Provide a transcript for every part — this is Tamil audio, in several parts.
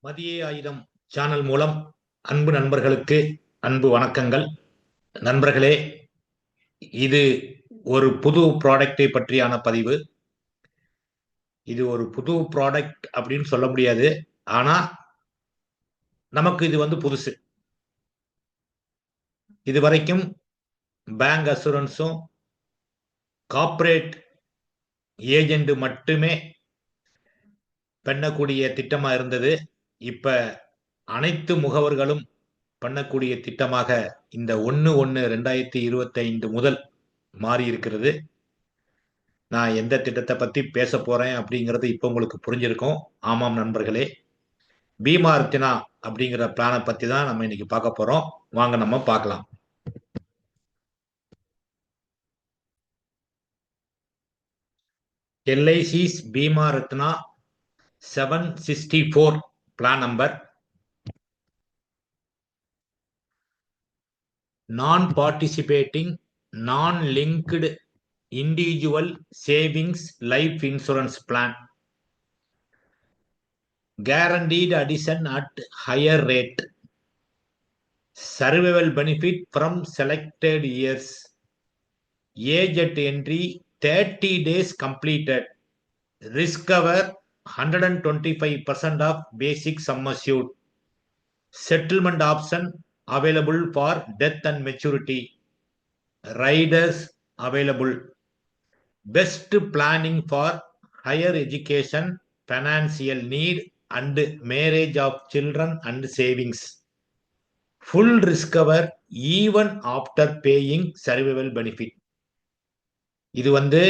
மதியே ஆயுதம் சேனல் மூலம் அன்பு நண்பர்களுக்கு அன்பு வணக்கங்கள். நண்பர்களே, இது ஒரு புது ப்ராடக்டை பற்றியான பதிவு. இது ஒரு புது ப்ராடக்ட் அப்படின்னு சொல்ல முடியாது. ஆனா நமக்கு இது புதுசு. இதுவரைக்கும் பேங்க் அசூரன்ஸும் கார்ப்பரேட் ஏஜெண்ட் மட்டுமே பண்ணக்கூடிய திட்டமா இருந்தது. இப்ப அனைத்து முகவர்களும் பண்ணக்கூடிய திட்டமாக இந்த 1/1/2025 முதல் மாறி இருக்கிறது. நான் எந்த திட்டத்தை பத்தி பேச போறேன் அப்படிங்கிறது இப்ப உங்களுக்கு புரிஞ்சிருக்கும். ஆமாம் நண்பர்களே, பீமா அர்ச்சனா அப்படிங்கிற பிளானை பத்தி தான் நம்ம இன்னைக்கு பார்க்க போறோம். வாங்க நம்ம பார்க்கலாம். LIC's Bima Ratna 764 plan number. Non participating non linked individual savings life insurance plan. Guaranteed addition at higher rate. Survival benefit from selected years. Age at entry 30 days completed. Risk cover 125% of basic sum assured. Settlement option available for death and maturity. Riders available. Best planning for higher education, financial need and marriage of children and savings. Full risk cover even after paying survival benefit. இது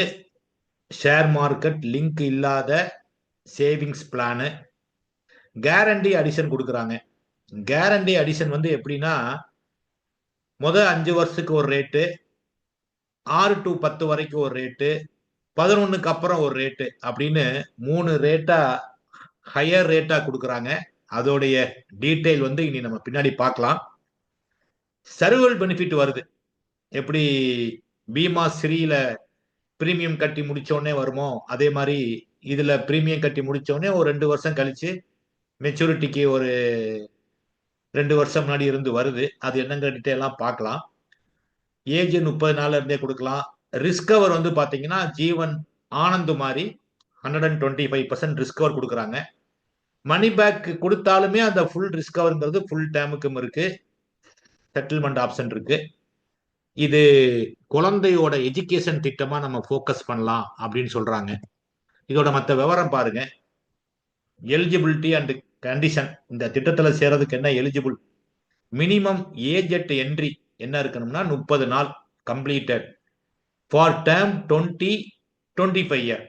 ஷேர் மார்க்கெட் லிங்க் இல்லாத சேவிங்ஸ் பிளானு. கேரண்டி அடிஷன் கொடுக்குறாங்க. கேரண்டி அடிஷன் எப்படின்னா, முதல் 5 வருஷத்துக்கு ஒரு ரேட்டு, 6 to 10 வரைக்கும் ஒரு ரேட்டு, 11க்கு அப்புறம் ஒரு ரேட்டு அப்படின்னு 3 ரேட்டா ஹையர் ரேட்டா கொடுக்குறாங்க. அதோடைய டீட்டெயில் இனி நம்ம பின்னாடி பார்க்கலாம். சர்வைவல் பெனிஃபிட் வருது. எப்படி பீமா ஸ்ரீல பிரீமியம் கட்டி முடிச்ச உடனே வருமோ, அதே மாதிரி இதுல பிரீமியம் கட்டி முடிச்ச உடனே ஒரு 2 வருஷம் கழிச்சு மெச்சூரிட்டிக்கு ஒரு 2 வருஷம் முன்னாடி இருந்து வருது. அது என்னங்கிற டீட்டெயில் எல்லாம் பார்க்கலாம். ஏஜ் 30 நாள்ல இருந்தே கொடுக்கலாம். ரிஸ்க் கவர் பாத்தீங்கன்னா ஜீவன் ஆனந்த் மாதிரி 125% ரிஸ்க் கவர் கொடுக்குறாங்க. மணி பேக் கொடுத்தாலுமே அந்த ஃபுல் ரிஸ்க் கவர்ங்கிறது ஃபுல் டேமுக்கும் இருக்கு. செட்டில்மெண்ட் ஆப்ஷன் இருக்கு. இது குழந்தையோட எஜுகேஷன் திட்டமா நம்ம ஃபோக்கஸ் பண்ணலாம் அப்படின்னு சொல்றாங்க. இதோட மற்ற விவரம் பாருங்க. Eligibility and condition. இந்த திட்டத்துல சேர்றதுக்கு என்ன eligible? Minimum age at entry என்ன இருக்கணும்னா 30 நாள் completed for term 20-25 year.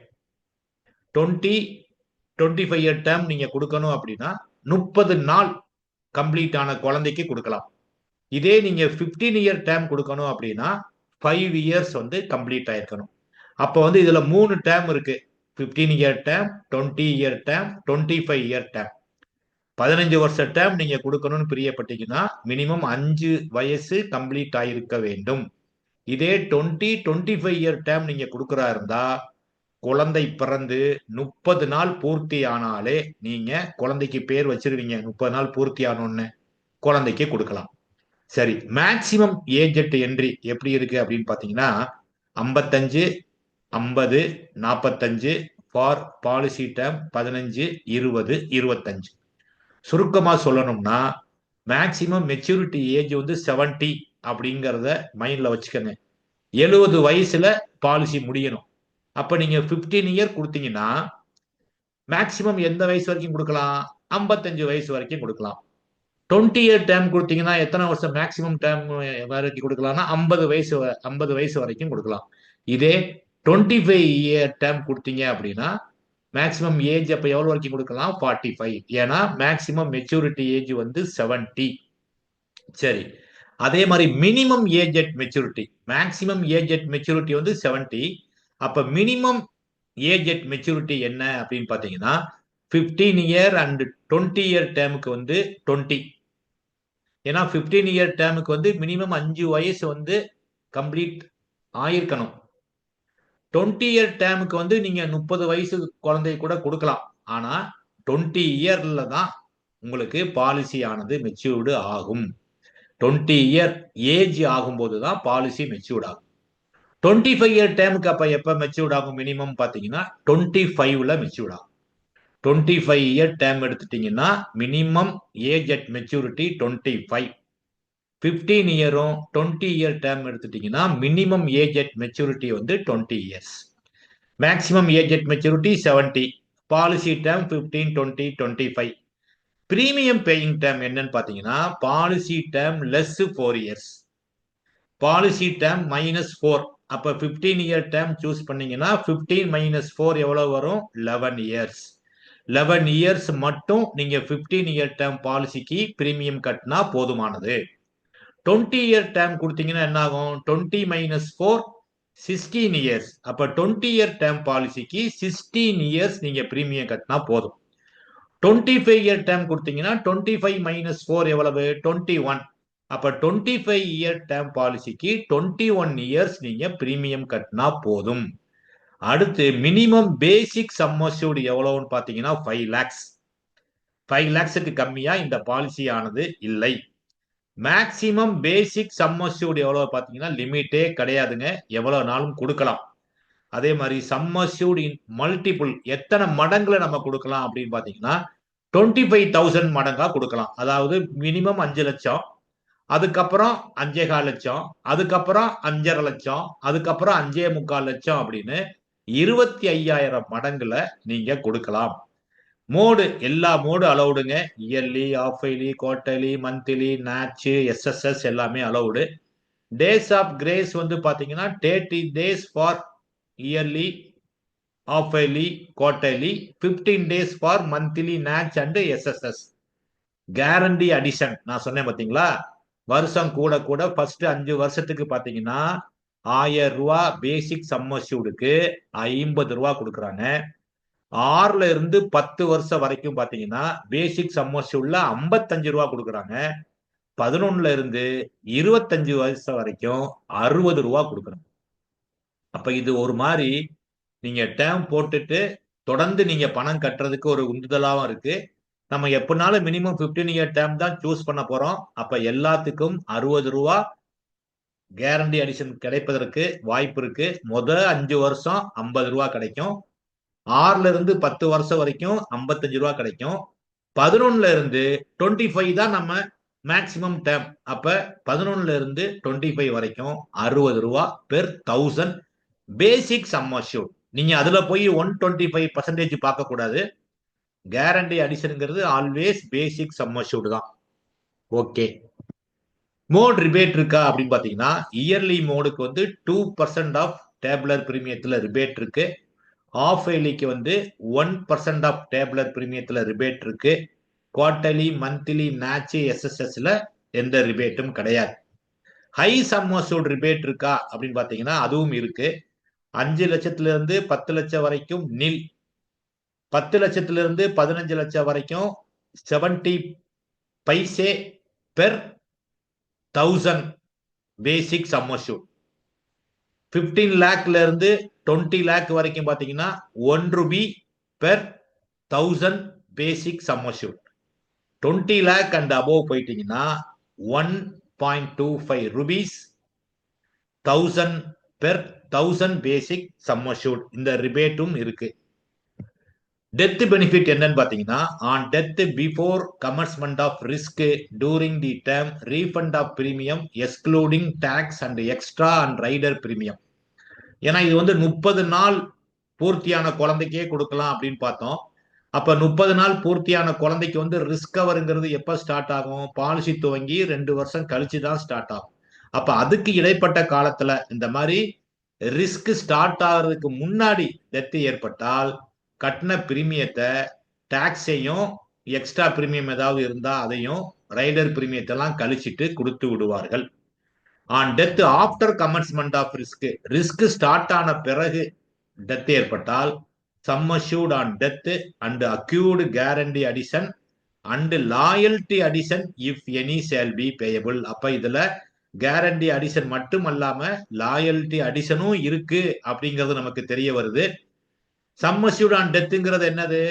20-25 year term நீங்க கொடுக்கணும் அப்படின்னா 30 நாள் கம்ப்ளீட் ஆன குழந்தைக்கு கொடுக்கலாம். இதே நீங்க 15 இயர் டேர்ம் கொடுக்கணும் அப்படின்னா 5 இயர்ஸ் கம்ப்ளீட் ஆயிருக்கணும். அப்போ இதுல 3 டேர்ம் இருக்கு. 15 year term, 20 year term, 25 year term. 15 வருஷ டேர்ம் நீங்க கொடுக்கணும்னு பிரியப்பட்டீங்கன்னா மினிமம் 5 வயசு கம்ப்ளீட் ஆயிருக்க வேண்டும். இதே 20-25 இயர் டேர்ம் நீங்க கொடுக்கறா இருந்தா குழந்தை பிறந்து 30 நாள் பூர்த்தி ஆனாலே நீங்க குழந்தைக்கு பேர் வச்சிருவீங்க. 30 நாள் பூர்த்தி ஆனோன்னு குழந்தைக்கு கொடுக்கலாம். சரி, மேக்சிமம் ஏஜ் அட் என்ட்ரி எப்படி இருக்கு அப்படின்னு பாத்தீங்கன்னா 55, 50, 45 ஃபார் பாலிசி டேர்ம் 15, 20, 25. சுருக்கமா சொல்லணும்னா மேக்சிமம் மெச்சூரிட்டி ஏஜ் 70 அப்படிங்கிறத மைண்ட்ல வச்சுக்கோங்க. 70 வயசுல பாலிசி முடியணும். அப்ப நீங்க 15 இயர் கொடுத்தீங்கன்னா மேக்சிமம் எந்த வயசு வரைக்கும் கொடுக்கலாம்? 55 வயசு வரைக்கும் கொடுக்கலாம். 20 இயர் டேர்ம் கொடுத்தீங்கன்னா எத்தனை வருஷம் மேக்சிமம் டேர்ம் வரைக்கும் கொடுக்கலாம்னா 50 வயசு வரைக்கும் கொடுக்கலாம். இதே 25 இயர் டேர்ம் கொடுத்தீங்க அப்படின்னா மேக்சிமம் ஏஜ் அப்ப எவ்வளவு வரைக்கும் கொடுக்கலாம்? 45. ஏன்னா மேக்சிமம் மெச்சூரிட்டி ஏஜ் 70. சரி, அதே மாதிரி minimum age at maturity. Maximum age at maturity 70. அப்ப மினிமம் ஏஜ் அட் மெச்சூரிட்டி என்ன அப்படின்னு பாத்தீங்கன்னா 15 இயர் அண்ட் 20 இயர் டேமுக்கு 20. ஏன்னா 15 இயர் டேமுக்கு மினிமம் 5 வயசு கம்ப்ளீட் ஆயிருக்கணும். 20 இயர் டேமுக்கு நீங்க 30 வயசு குழந்தை கூட கொடுக்கலாம். ஆனா 20 இயர்ல தான் உங்களுக்கு பாலிசி ஆனது மெச்சூர்டு ஆகும். 20 இயர் ஏஜ் ஆகும்போது தான் பாலிசி மெச்சூர்ட் ஆகும். 25 இயர் டேமுக்கு அப்ப எப்ப மெச்சூர்ட் ஆகும்? மினிமம் பாத்தீங்கன்னா 25ல மெச்சூர்ட் ஆகும். 25 இயர் டேம் எடுத்துட்டீங்கன்னா மினிமம் ஏஜ் அட் மெச்சூரிட்டி 25. 15 இயரும் 20 இயர் டேம் எடுத்துட்டீங்கன்னா மினிமம் ஏஜ் அட் மெச்சூரிட்டி வந்து 20 years. Maximum age at maturity 70. Policy term 15, 20, 25. Premium paying term என்னன்னு பாத்தீங்கன்னா policy term less 4 years, policy term -4. அப்ப 15 இயர் டேம் சூஸ் பண்ணீங்கன்னா 15 - 4 எவ்வளவு வரும்? 11 இயர்ஸ். 11 இயர்ஸ் மட்டும் நீங்க 15 இயர் டேம் பாலிசிக்கு பிரீமியம் கட்டினா போதுமானது. 20 இயர் டேம் கொடுத்தீங்கன்னா என்ன ஆகும்? 20 - 4 16 இயர்ஸ். அப்ப 20 இயர் டேம் பாலிசிக்கு 16 இயர்ஸ் நீங்க பிரீமியம் கட்டினா போதும். 25 இயர் டேம் கொடுத்தீங்கன்னா 25 - 4 எவ்வளவு? 21. அப்ப 25 இயர் டேம் பாலிசிக்கு 21 இயர்ஸ் நீங்க பிரீமியம் கட்டினா போதும். அடுத்து மினிமம் பேசிக் சம் அஷ்யூர்ட் எவ்வளவுன்னு பாத்தீங்கன்னா 5 lakhs. 5 lakhsக்கு கம்மியா இந்த பாலிசி ஆனது இல்லை. மேக்சிமம் பேசிக் சம் அஷ்யூர்ட் எவ்வளவு பாத்தீங்கன்னா லிமிட்டே கிடையாதுங்க, எவ்வளவு நாளும் கொடுக்கலாம். அதே மாதிரி சம் அஷ்யூர்ட் இன் மல்டிபிள் எத்தனை மடங்குல நம்ம கொடுக்கலாம் அப்படின்னு பாத்தீங்கன்னா 25,000 மடங்கா கொடுக்கலாம். அதாவது மினிமம் 5 லட்சம், அதுக்கப்புறம் 5,4 லட்சம், அதுக்கப்புறம் 5,5 லட்சம், அதுக்கப்புறம் 5,4 லட்சம் அப்படின்னு 25,000 மடங்குல நீங்க கொடுக்கலாம். மோடு எல்லா மோடு அலௌடுங்க. Yearly, half yearly, quarterly, monthly, NACH, SSS எல்லாமே அலௌடு. டேஸ் ஆஃப் கிரேஸ் வந்து பாத்தீங்கன்னா 30 days for yearly, half yearly, quarterly, 15 days for monthly, NACH and SSS. Guarantee addition நான் சொன்னேன் பாத்தீங்களா, வருஷம் கூட கூட ஃபர்ஸ்ட் 5 வருஷத்துக்கு பாத்தீங்கன்னா 1000 ரூபாய் பேசிக் சம் அஷ்யூர்டுக்கு 50 ரூபாய் கொடுக்குறாங்க. 6ல இருந்து 10 வருஷம் வரைக்கும் பாத்தீங்கன்னா பேசிக் சம் அஷ்யூர்ட்ல 55 ரூபாய் கொடுக்குறாங்க. 11ல இருந்து 25 வருஷம் வரைக்கும் 60 ரூபாய் கொடுக்குறாங்க. அப்ப இது ஒரு மாதிரி நீங்க டேர்ம் போட்டுட்டு தொடர்ந்து நீங்க பணம் கட்டுறதுக்கு ஒரு உந்துதலாவும் இருக்கு. நம்ம எப்படினாலும் மினிமம் 15 இயர் டேர்ம் தான் சூஸ் பண்ண போறோம். அப்ப எல்லாத்துக்கும் 60 ரூபாய் கேரண்டி அடிஷன் கிடைப்பதற்கு வாய்ப்பு இருக்கு. 5 வருஷம் 50 ரூபாய் கிடைக்கும். 6ல இருந்து 10 வருஷம் வரைக்கும் 55 ரூபாய் கிடைக்கும். 11ல இருந்து 25 தான் நம்ம மேக்சிமம் டேர்ம். அப்ப 11ல இருந்து 25 வரைக்கும் 60 ரூபாய் பெர் 1000 பேசிக் சம் அஷ்யூர்ட். நீங்க அதுல போய் 125% பார்க்க கூடாது. கேரண்டி அடிஷன்ங்கிறது ஆல்வேஸ் பேசிக் சம் அஷ்யூர்ட் தான். ஓகே, மோட் ரிபேட் இருக்கா அப்படின்னு பாத்தீங்கன்னா இயர்லி மோடுக்கு வந்து 2% ஆஃப் டேபுலர் பிரீமியத்துல ரிபேட் இருக்கு. ஆஃப் இயர்லிக்கு வந்து 1% ஆஃப் டேபுலர் பிரீமியத்துல ரிபேட் இருக்கு. குவார்டர்லி, மந்த்லி, நேட்ச், எஸ்எஸ்எஸ்ல எந்த ரிபேட்டும் கிடையாது. ஹை சம் அஷ்யூர்ட் ரிபேட் இருக்கா அப்படின்னு பாத்தீங்கன்னா அதுவும் இருக்கு. 5 லட்சத்துல இருந்து 10 லட்சம் வரைக்கும் நில், 10 லட்சத்துல இருந்து 15 லட்சம் வரைக்கும் 70 paise per 1000 basic sum assured. 15 லேக்ல இருந்து 20 லேக் வரைக்கும் பாத்தீங்கன்னா 1 rupee per 1000 basic sum assured. 20 lakh and above போயிட்டீங்கன்னா 1.25 rupees 1000 per 1000 basic sum assured. இந்த ரிபேட்டும் இருக்கு. டெத் பெனிஃபிட் என்னன்னு பாத்தீங்கன்னா on death before commencement of risk during the term refund of premium excluding tax and extra and rider premium. ஏன்னா இது வந்து 30 நாள் பூர்த்தியான குழந்தைக்கே கொடுக்கலாம் அப்படின்னு பார்த்தோம். அப்ப 30 நாள் பூர்த்தியான குழந்தைக்கு வந்து ரிஸ்க் கவருங்கிறது எப்ப ஸ்டார்ட் ஆகும்? பாலிசி துவங்கி 2 வருஷம் கழிச்சு தான் ஸ்டார்ட் ஆகும். அப்ப அதுக்கு இடைப்பட்ட காலத்துல இந்த மாதிரி ரிஸ்க் ஸ்டார்ட் ஆகிறதுக்கு முன்னாடி டெத் ஏற்பட்டால் கட்டின பிரீமியத்தை டாக்ஸையும் எக்ஸ்ட்ரா பிரீமியம் ஏதாவது இருந்தா அதையும் ரைடர் பிரீமியத்தை எல்லாம் கழிச்சிட்டு கொடுத்து விடுவார்கள். On death after commencement of risk start ஆன பிறகு டெத் ஏற்பட்டால் sum assured on death and accrued guarantee addition and loyalty addition if any shall be payable. அப்ப இதுல கேரண்டி அடிஷன் மட்டும் அல்லாம லாயல்டி அடிஷனும் இருக்கு அப்படிங்கிறது நமக்கு தெரிய வருது. சம் அஷ்யூர்ட் ஆன் டெத்துங்கிறது என்னது?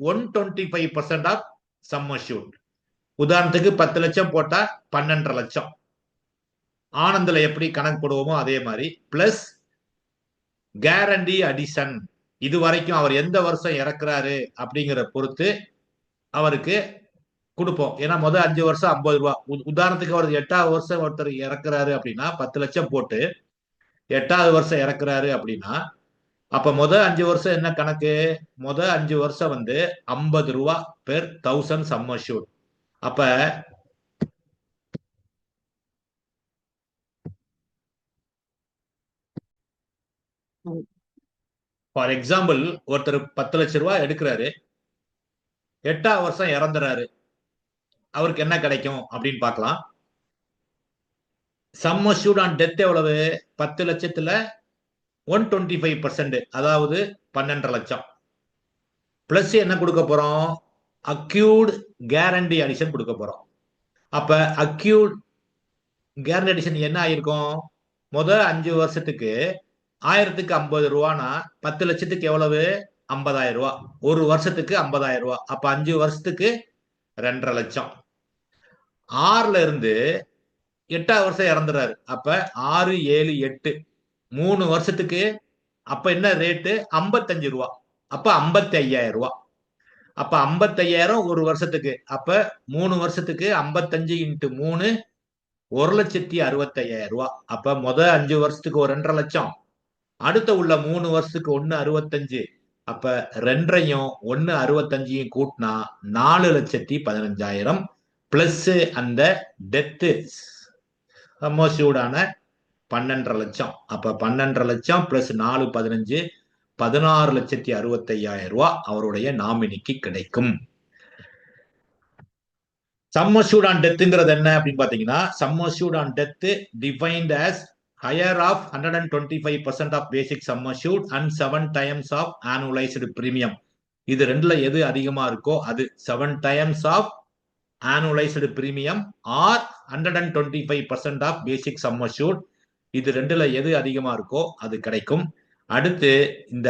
125% ஆஃப் சம் அஷ்யூர்ட். உதாரணத்துக்கு 10 லட்சம் போட்டா 12.5 லட்சம். ஆனந்தில் எப்படி கணக்கு போடுவோமோ அதே மாதிரி பிளஸ் கேரண்டி அடிஷன். இது வரைக்கும் அவர் எந்த வருஷம் இறக்குறாரு அப்படிங்கிற பொறுத்து அவருக்கு கொடுப்போம். ஏன்னா முதல் 5 வருஷம் 50 ரூபா. உதாரணத்துக்கு அவர் 8வது வருஷம் ஒருத்தர் இறக்குறாரு அப்படின்னா 10 லட்சம் போட்டு 8வது வருஷம் இறக்குறாரு அப்படின்னா அப்ப முதல் 5 வருஷம் என்ன கணக்கு? முதல் 5 வருஷம் 50 ரூபா பெர் 1000 சம் அஷ்யூர்ட். அப்ப ஃபார் எக்ஸாம்பிள் ஒருத்தர் 10 லட்சம் ரூபாய் எடுக்கிறாரு, 8வது வருஷம் இறந்துறாரு, அவருக்கு என்ன கிடைக்கும் அப்படின்னு பார்க்கலாம். சம் அஷ்யூர்ட் ஆன் டெத் எவ்வளவு? 10 லட்சத்துல 125%, அதாவது 12.5 லட்சம். பிளஸ் என்ன கொடுக்க போறோம்? அக்யூர்ட் கேரண்டி அடிஷன் கொடுக்க போறோம். அப்ப அக்யூர்ட் கேரண்டி அடிஷன் என்ன ஆயிருக்கும்? முதல் 5 வருஷத்துக்கு 1000க்கு 50 ரூபானா 10 லட்சத்துக்கு எவ்வளவு? 50,000 ரூபாய். ஒரு வருஷத்துக்கு 50,000 ரூபாய். அப்ப 5 வருஷத்துக்கு 2.5 லட்சம். 6ல இருந்து 8வது வருஷம் இறந்துறாரு. அப்ப 6, 7, 8 3 வருஷத்துக்கு அப்ப என்ன ரேட்டு? 55 ரூபாய். அப்ப 55,000 ரூபாய். அப்ப 55,000 ஒரு வருஷத்துக்கு. அப்ப 3 வருஷத்துக்கு 55 இன்ட்டு 3 1,65,000 ரூபாய். அப்ப முதல் 5 வருஷத்துக்கு ஒரு 2.5 லட்சம், அடுத்த உள்ள 3 வருஷத்துக்கு 1,65. அப்ப 2ஐயும் 1,65 கூட்டினா 4,15,000 பிளஸ் அந்த டெத்து சம்மோசியூடான 12.5 லட்சம். அப்ப 12.5 லட்சம் பிளஸ் 4,15 16,65,000 ரூபாய் அவருடைய நாமினிக்கு கிடைக்கும். சம் அஷ்யூர்ட் ஆன் டெத்துங்கிறது என்ன அப்படின்னு பாத்தீங்கன்னா, some assured on death defined as higher of 125% of basic sum assured and 7 times of annualized premium. இது ரெண்டுல எது அதிகமா இருக்கோ அது 7 times of annualized premium or 125% of basic sum assured. இது ரெண்டுல எது அதிகமா இருக்கோ அது கிடைக்கும். அடுத்து இந்த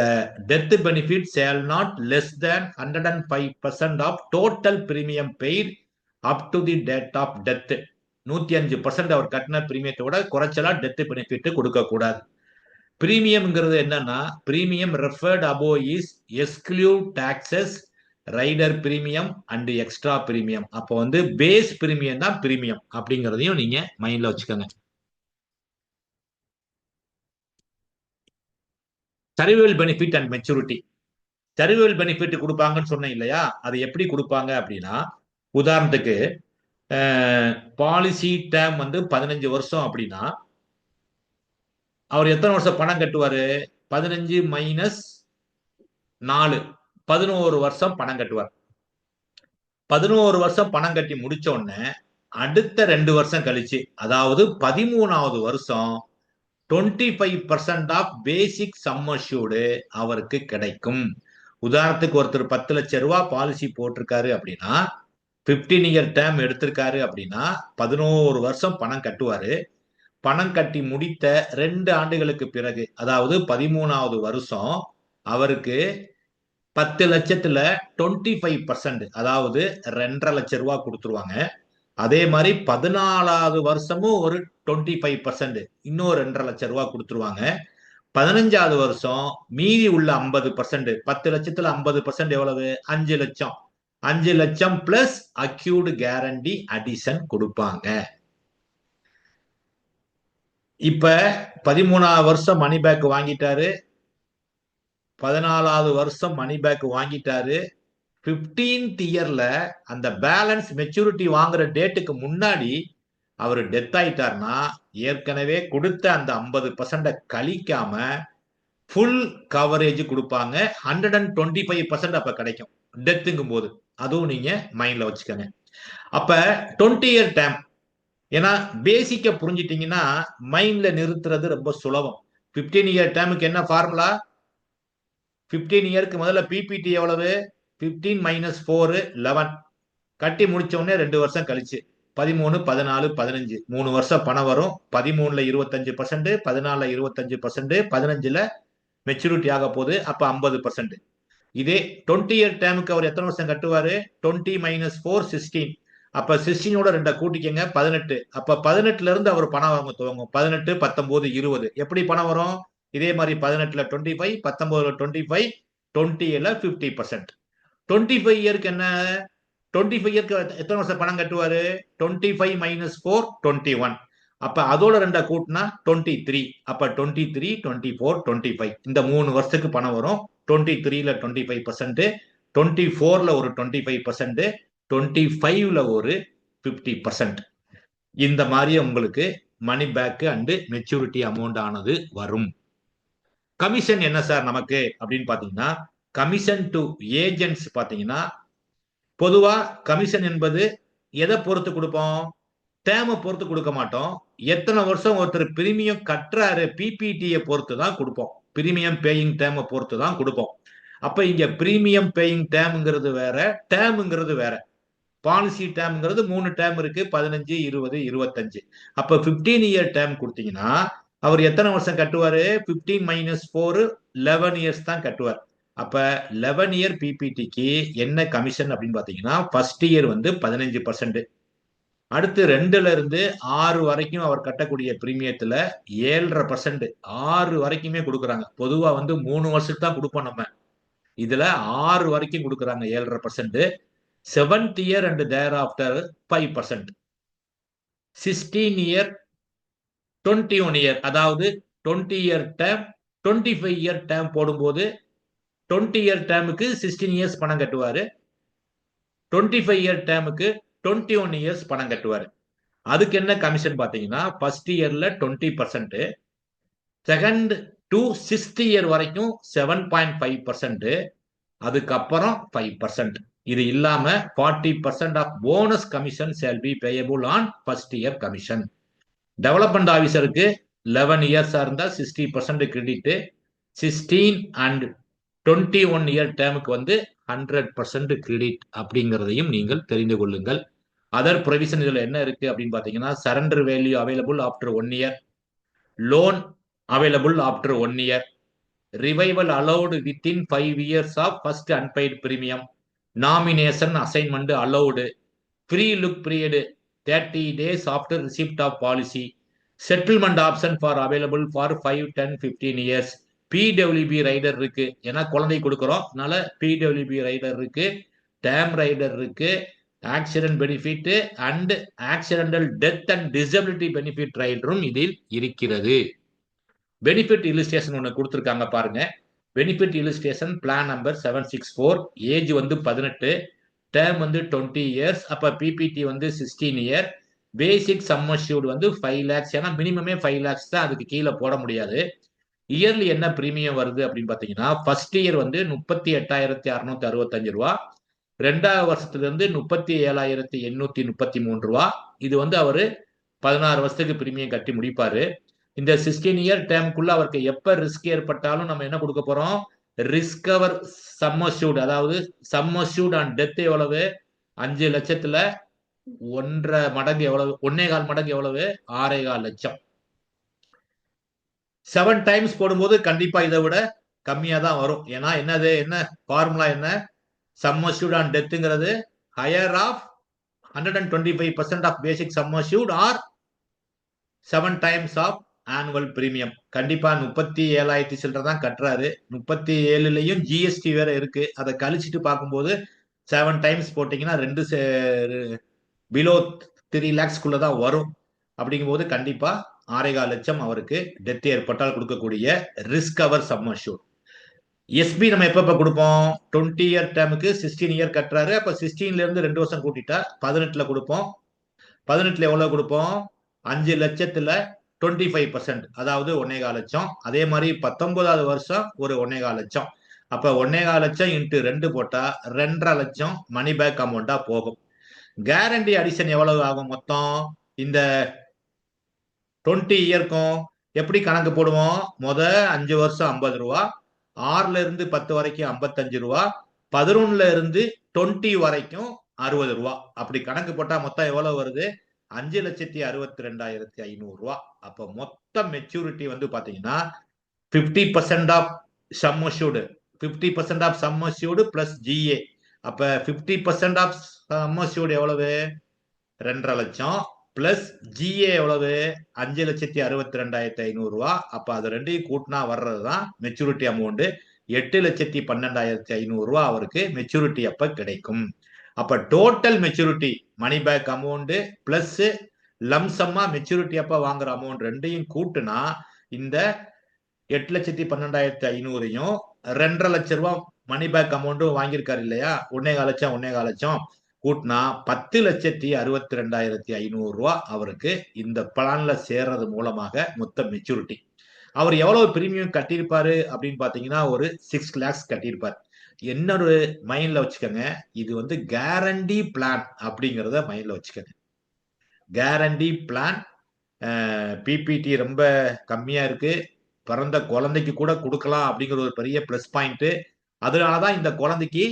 death benefit shall not less than 105% of total premium paid up to the date of death. 105% அவர் கட்டின பிரீமியத்தோட குறைச்சலா டெத் பெனிஃபிட் கொடுக்க கூடாது. பிரீமியம்ங்கிறது என்னன்னா, premium referred above is exclude taxes, rider premium and extra premium. அப்போ பேஸ் பிரீமியம் தான் பிரீமியம் அப்படிங்கிறதையும் நீங்க மைண்ட்ல வச்சுக்கோங்க. Survival benefit and maturity. Survival benefit கொடுப்பாங்கன்னு சொன்னேன் இல்லையா? அது எப்படி கொடுப்பாங்க அப்படின்னா, உதாரணத்துக்கு பாலிசி டேம் 15 வருஷம் அப்படின்னா அவர் எத்தனை வருஷம் பணம் கட்டுவாரு? 15 மைனஸ் 4 11 வருஷம் பணம் கட்டுவார். 11 வருஷம் பணம் கட்டி முடிச்ச உடனே அடுத்த 2 வருஷம் கழிச்சு, அதாவது 13வது வருஷம் 25% ஆஃப் பேசிக் சம் அஷ்யூர்டு அவருக்கு கிடைக்கும். உதாரணத்துக்கு ஒருத்தர் 10 லட்சம் ரூபாய் பாலிசி போட்டிருக்காரு அப்படின்னா 15 இயர் டேர்ம் எடுத்திருக்காரு அப்படின்னா 11 வருஷம் பணம் கட்டுவாரு. பணம் கட்டி முடித்த 2 ஆண்டுகளுக்கு பிறகு, அதாவது 13வது வருஷம் அவருக்கு 10 லட்சத்துல 25%, அதாவது 2.5 லட்சம் ரூபாய் கொடுத்துருவாங்க. அதே மாதிரி 14வது வருஷமும் ஒரு 25%, இன்னொரு 2.5 லட்சம் ரூபாய் கொடுத்துருவாங்க. 15வது வருஷம் மீதி உள்ள 50%, 10 லட்சத்துல 50% எவ்வளவு? 5 லட்சம். 5 லட்சம் பிளஸ் அக்யூர்டு கேரண்டி அடிஷன் கொடுப்பாங்க. இப்ப 13வது வருஷம் மணி பேக் வாங்கிட்டாரு, 14வது வருஷம் மணி பேக் வாங்கிட்டாரு. 15th இயர்ல அந்த பேலன்ஸ் மெச்சூரிட்டி வாங்குற டேட்டுக்கு முன்னாடி அவர் டெத் ஆயிட்டார்னா ஏற்கனவே கொடுத்த அந்த 50% கழிக்காம ஃபுல் கவரேஜ் கொடுப்பாங்க. 125% அப்ப கிடைக்கும் டெத்துங்கும் போது. அதுவும் நீங்க மைண்ட்ல வச்சுக்கோங்க. அப்ப 20 இயர் டேம், ஏன்னா பேசிக்க புரிஞ்சிட்டீங்கன்னா மைண்ட்ல நிறுத்துறது ரொம்ப சுலபம். 15 இயர் டேமுக்கு என்ன ஃபார்முலா? 15 இயருக்கு முதல்ல பிபிடி எவ்வளவு? 15 மைனஸ் 4 11. கட்டி முடிச்ச உடனே 2 வருஷம் கழிச்சு 13, 14, 15 3 வருஷம் பணம் வரும். 13ல 25%, 14ல 25%, 15ல மெச்சூரிட்டி ஆக போகுது. அப்ப 50%. இதே 20 இயர் டேமுக்கு அவர் எத்தனை வருஷம் கட்டுவாரு? 20 மைனஸ் 4 16. அப்ப 16ஓட 2 கூட்டிக்கங்க 18. அப்ப 18ல இருந்து அவர் பணம் வாங்க துவங்கும். 18, 19, 20. எப்படி பணம் வரும்? இதே மாதிரி 18ல 25, 19ல 25, 20ல 50%. 25 இயருக்கு என்ன? 25 இயருக்கு எத்தனை வருஷம் பணம் கட்டுவாரு? 25 மைனஸ் 4, 21. அப்ப அதோட 2 கூட்டினா 23. அப்ப 23, 24, 25. இந்த 3 வருஷத்துக்கு பணம் வரும். 23ல 25%, 24ல ஒரு 25%, 25ல ஒரு 50%. இந்த மாதிரி உங்களுக்கு money back and maturity amount ஆனது வரும். கமிஷன் என்ன சார் நமக்கு அப்படின்னு பாத்தீங்கன்னா, கமிஷன் டு ஏஜென்ட்ஸ் பாத்தீங்கன்னா, பொதுவா கமிஷன் என்பது எதை பொறுத்து கொடுப்போம்? டேமை பொறுத்து கொடுக்க மாட்டோம். எத்தனை வருஷம் ஒருத்தர் பிரீமியம் கட்டுறாரு பிபிடியை பொறுத்து தான் கொடுப்போம். பிரீமியம் பேயிங் டேமை பொறுத்து தான் கொடுப்போம். அப்ப இங்க பிரீமியம் பேயிங் டேம்ங்கிறது வேற, டேம்ங்கிறது வேற. பாலிசி டேம்ங்கிறது 3 டேம் இருக்கு, 15, 20, 25. அப்ப 15 இயர் டேம் கொடுத்தீங்கன்னா அவர் எத்தனை வருஷம் கட்டுவாரு? 15 மைனஸ் 4, 11 இயர்ஸ் தான் கட்டுவார். அப்ப 11 இயர் பிபிடிக்கு என்ன கமிஷன் அப்படின்னு பாத்தீங்கன்னா, ஃபர்ஸ்ட் இயர் வந்து 15%. அடுத்து 2ல இருந்து 6 வரைக்கும் அவர் கட்டக்கூடிய பிரீமியத்துல 7.5%, 6 வரைக்குமே கொடுக்குறாங்க. பொதுவா வந்து 3 வருஷத்துக்கு தான் கொடுப்போம் நம்ம. இதுல 6 வரைக்கும் கொடுக்குறாங்க 7.5%. 7th year and thereafter 5%. 16 year, 21 year, அதாவது 20 year term, 25 year term போடும்போது 20 year termக்கு 16 years பணம் கட்டுவாரு. 25 year termக்கு 21 years பணம் கட்டுவாரு. அதுக்கு என்ன கமிஷன் பாத்தீங்கன்னா, ஃபர்ஸ்ட் இயர்ல 20%, செகண்ட் டு 6th year வரைக்கும் 7.5%, அதுக்கப்புறம் 5%. இது இல்லாம 40% of bonus commission shall be payable on first year commission. Development ஆபீசருக்கு 11 இயர்ஸா இருந்தா 60% கிரெடிட், 16 அண்ட் 21 இயர் டேமுக்கு வந்து 100% கிரெடிட் அப்படிங்கிறதையும் நீங்கள் தெரிந்து கொள்ளுங்கள். அதர் ப்ரொவிஷன் இதுல என்ன இருக்கு அப்படின்னு பாத்தீங்கன்னா, surrender value available after 1 year, loan available after 1 year, revival allowed within 5 years of first unpaid premium, nomination assignment allowed, free look period 30 days after receipt of policy, settlement option for available for 5, 10, 15 years. PWB rider இருக்கு, ஏன்னா குழந்தை கொடுக்குறோம், அதனால பிடபிள்யூபி ரைடர் இருக்கு, டேம் ரைடர் இருக்கு, accident benefit and accidental death and disability benefit ரைடரும் இதில் இருக்கிறது. பெனிஃபிட் இல்லுஸ்ட்ரேஷன் ஒன்று கொடுத்துருக்காங்க பாருங்க. Benefit illustration plan number 764, age வந்து 18, டேர்ம் வந்து 20 years, அப்ப பிபிடி வந்து 16 year, பேசிக் சம் அஷ்யூர்ட் வந்து 5 lakhs, ஏன்னா மினிமமே 5 lakhs தான், அதுக்கு கீழே போட முடியாது. இயர்லி என்ன பிரீமியம் வருது அப்படின்னு பாத்தீங்கன்னா, ஃபர்ஸ்ட் இயர் வந்து 38,665 ரூபா, 2வது வருஷத்துல இருந்து 37,833 ரூபா. இது வந்து அவரு 16 வருஷத்துக்கு பிரீமியம் கட்டி முடிப்பாரு. இந்த 16 இயர் டேர்முக்குள்ள அவருக்கு எப்ப ரிஸ்க் ஏற்பட்டாலும் நம்ம என்ன கொடுக்க போறோம்? ரிஸ்கவர் சம் அஷ்யூர்ட், அதாவது சம் அஷ்யூர்ட் அண்ட் டெத் எவ்வளவு? 5 லட்சத்துல 1.5 மடங்கு எவ்வளவு? 1.25 மடங்கு எவ்வளவு? 6.25 லட்சம். 7 டைம்ஸ் போடும்போது கண்டிப்பா இதை விட கம்மியா தான் வரும். ஏன்னா என்னது, என்ன ஃபார்முலா என்ன? சம் அஷ்யூர்ட் அண்ட் டெத்துங்கிறது higher of 125% of basic sum assured or 7 times of annual premium. கண்டிப்பா 37,000 சில்லற தான் கட்டுறாரு. 37லயும் ஜிஎஸ்டி வேற இருக்கு. அதை கழிச்சிட்டு பார்க்கும்போது 7 டைம்ஸ் போட்டீங்கன்னா பிலோ 3 lakhsக்குள்ள தான் வரும். அப்படிங்கும்போது கண்டிப்பா 6.25 லட்சம் அவருக்கு டெத் ஏற்பட்டால் கொடுக்கக்கூடிய risk cover some assured. SP நம்ம எப்ப கொடுப்போம்? 20 இயர் டேமுக்கு 16 இயர் கட்டுறாரு. அப்ப 16ல இருந்து 2 வருஷம் கூட்டிட்டா 18ல கொடுப்போம். 18ல எவ்வளவு கொடுப்போம்? 5 லட்சத்துல 25%, அதாவது 1.25 லட்சம். அதே மாதிரி 19வது வருஷம் ஒரு 1.25 லட்சம். அப்ப 1.25 லட்சம் இன்ட்டு 2 போட்டா 2.5 லட்சம் மணி பேக் அமௌண்டா போகும். கேரண்டி அடிஷன் எவ்வளவு ஆகும் மொத்தம்? இந்த 20 இயர்க்கும் எப்படி கணக்கு போடுவோம்? 5 வருஷம் 50 ரூபா, 6ல இருந்து 10 வரைக்கும் 55 ரூபா, 11ல இருந்து 20 வரைக்கும் 60 ரூபா. அப்படி கணக்கு போட்டா மொத்தம் எவ்வளவு வருது? 5,62,500 ரூபா. அப்ப மொத்த மெச்சூரிட்டி வந்து பாத்தீங்கன்னா 50% of sum assured, 50% of sum assured plus GA. அப்ப 50% ஆஃப் சம் அஷ்யூர்டு எவ்வளவு? 2,50,000 பிளஸ் ஜிஏ எவ்வளவு 5,62,500 ரூபா. அப்ப அது ரெண்டையும் கூட்டினா வர்றதுதான் மெச்சூரிட்டி அமௌண்ட். 8,12,500 ரூபா அவருக்கு மெச்சூரிட்டி அப்ப கிடைக்கும். அப்ப total maturity money back amount plus லம்சம்மா மெச்சூரிட்டி அப்ப வாங்குற அமௌண்ட் ரெண்டையும் கூட்டுனா இந்த 8,12,500யும் 2,50,000 ரூபாய் மணி பேக் அமௌண்ட்டும் வாங்கியிருக்காரு இல்லையா, 1,400,000 கூட்டினா 10,62,500 ரூபாய் அவருக்கு இந்த பிளான்ல சேர்றது மூலமாக மொத்த மெச்சூரிட்டி. அவர் எவ்வளவு பிரீமியம் கட்டியிருப்பாரு அப்படின்னு பாத்தீங்கன்னா ஒரு 6 lakhs கட்டியிருப்பார். என்னோட மைண்ட்ல வச்சுக்கோங்க, இது வந்து கேரண்டி பிளான் அப்படிங்கிறத மைண்ட்ல வச்சுக்கோங்க. கேரண்டி பிளான் பிபிடி ரொம்ப கம்மியா இருக்கு, பிறந்த குழந்தைக்கு கூட கொடுக்கலாம் அப்படிங்கிற ஒரு பெரிய பிளஸ் பாயிண்ட். அதனாலதான் இந்த குழந்தைக்கு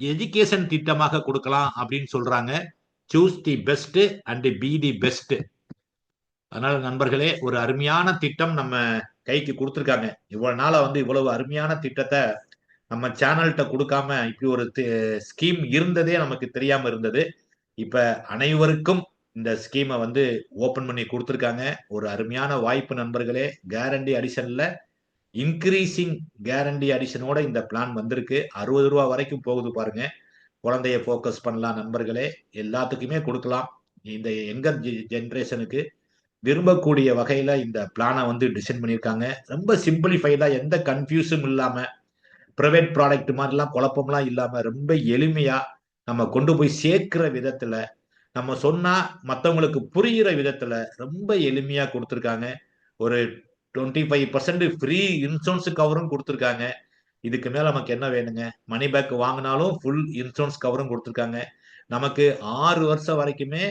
எஜுகேஷன் திட்டமாக கொடுக்கலாம் அப்படின்னு சொல்றாங்க. Choose the best and be the best. அதனால நண்பர்களே, ஒரு அருமையான திட்டம் நம்ம கைக்கு கொடுத்துருக்காங்க. இவ்வளவு நாளா வந்து இவ்வளவு அருமையான திட்டத்தை நம்ம சேனல்கிட்ட கொடுக்காம இப்படி ஒரு ஸ்கீம் இருந்ததே நமக்கு தெரியாம இருந்தது. இப்ப அனைவருக்கும் இந்த ஸ்கீமை வந்து ஓபன் பண்ணி கொடுத்துருக்காங்க. ஒரு அருமையான வாய்ப்பு நண்பர்களே. கேரண்டி அடிஷன்ல இன்க்ரீசிங் கேரண்டி அடிஷனோட இந்த பிளான் வந்திருக்கு. 60 ரூபா வரைக்கும் போகுது பாருங்க. குழந்தைய போக்கஸ் பண்ணலாம் நண்பர்களே, எல்லாத்துக்குமே கொடுக்கலாம். இந்த யங்கர் ஜெனரேஷனுக்கு விரும்பக்கூடிய வகையில இந்த பிளானை வந்து டிசைன் பண்ணியிருக்காங்க. ரொம்ப சிம்பிளிஃபைடா, எந்த கன்ஃபியூஸும் இல்லாம, பிரைவேட் ப்ராடக்ட் மாதிரிலாம் குழப்பம்லாம் இல்லாம ரொம்ப எளிமையா நம்ம கொண்டு போய் சேர்க்கிற விதத்துல, நம்ம சொன்னா மற்றவங்களுக்கு புரிகிற விதத்துல ரொம்ப எளிமையா கொடுத்துருக்காங்க. ஒரு 25% ஃப்ரீ இன்சூரன்ஸ் கவரும் கொடுத்துருக்காங்க. இதுக்கு மேல நமக்கு என்ன வேணுங்க? மணி பேக் வாங்கினாலும் ஃபுல் இன்சூரன்ஸ் கவரும் கொடுத்துருக்காங்க. நமக்கு 6 வருஷம் வரைக்குமே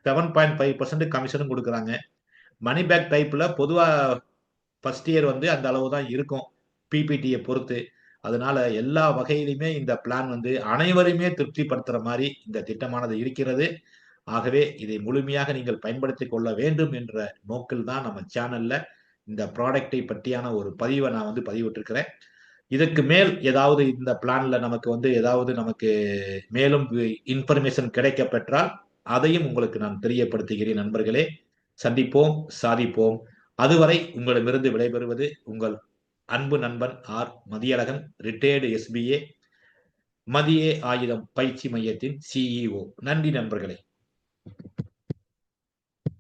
7.5% கமிஷனும் கொடுக்குறாங்க. மணி பேக் டைப்ல பொதுவா ஃபர்ஸ்ட் இயர் வந்து அந்த அளவு தான் இருக்கும் பிபிடியை பொறுத்து. அதனால எல்லா வகையிலுமே இந்த பிளான் வந்து அனைவரையுமே திருப்திப்படுத்துற மாதிரி இந்த திட்டமானது இருக்கிறது. ஆகவே இதை முழுமையாக நீங்கள் பயன்படுத்திக் கொள்ள வேண்டும் என்ற நோக்கில் தான் நம்ம சேனல்ல இந்த ப்ராடக்டை பற்றியான ஒரு பதிவை நான் வந்து பதிவிட்டிருக்கிறேன். இதற்கு மேல் ஏதாவது இந்த பிளான்ல நமக்கு வந்து ஏதாவது நமக்கு மேலும் இன்ஃபர்மேஷன் கிடைக்க பெற்றால் அதையும் உங்களுக்கு நான் தெரியப்படுத்துகிறேன் நண்பர்களே. சந்திப்போம், சாதிப்போம். அதுவரை உங்களிடமிருந்து விடைபெறுவது உங்கள் அன்பு நண்பன் ஆர் மதியழகன், ரிட்டையர்டு எஸ்பிஏ மதிய ஆயுதம் பயிற்சி மையத்தின் சிஇஓ. நன்றி நண்பர்களே.